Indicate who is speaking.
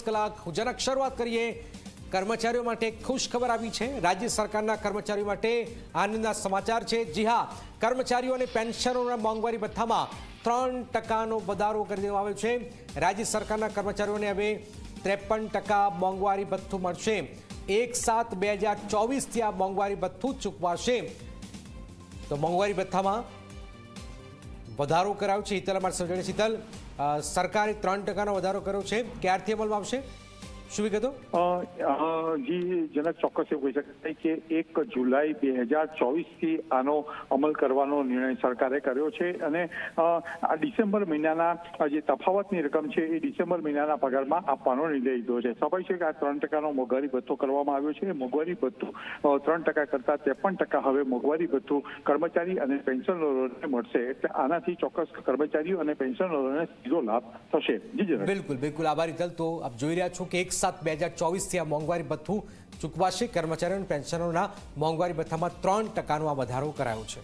Speaker 1: કલાક ઉજાગર શરૂઆત કરીએ। કર્મચારીઓ માટે ખુશ ખબર આવી છે। રાજ્ય સરકારના કર્મચારીઓ માટે આનંદના સમાચાર છે। જી હા, કર્મચારીઓ અને પેન્શનરોના મોંઘવારી ભથ્થામાં 3% વધારો કરી દેવામાં આવ્યો છે। રાજ્ય સરકારના કર્મચારીઓને હવે 53% મોંઘવારી ભથ્થું મળશે। 1/7/2024 થી આ મોંઘવારી ભથ્થું ચૂકવાશે। તો મોંઘવારી ભથ્થામાં વધારો કરાયો છે। હિતલ અમારી સૌજન્ય હિતલ, સરકારે 3%નો વધારો કર્યો છે, ક્યારથી અમલમાં આવશે, શું વિગતો?
Speaker 2: જી જનક, ચોક્કસ એવું કહી શકાય કે 1 જુલાઈ 2024 થી આનો અમલ કરવાનો નિર્ણય સરકારે કર્યો છે અને આ ડિસેમ્બર મહિનાના જે તફાવતની રકમ છે એ ડિસેમ્બર મહિનાના પગારમાં આપવાનો નિર્ણય લીધો છે। સ્વાભાવિક છે કે આ 3%નો મોંઘવારી ભથ્થો કરવામાં આવ્યો છે। મોંઘવારી ભથ્થું 3% કરતા 53% હવે મોંઘવારી ભથ્થું કર્મચારી અને પેન્શનરોને મળશે। એટલે આનાથી ચોક્કસ કર્મચારીઓ અને પેન્શનરોને સીધો લાભ થશે। જી જનક,
Speaker 1: બિલકુલ બિલકુલ, આભારી તલ। તો આપ જોઈ રહ્યા છો કે 1/7/2024 થી આ મોંઘવારી ભથ્થું ચૂકવાશે। કર્મચારીઓ અને પેન્શનરોના મોંઘવારી ભથ્થામાં 3%નો આ વધારો કરાયો છે।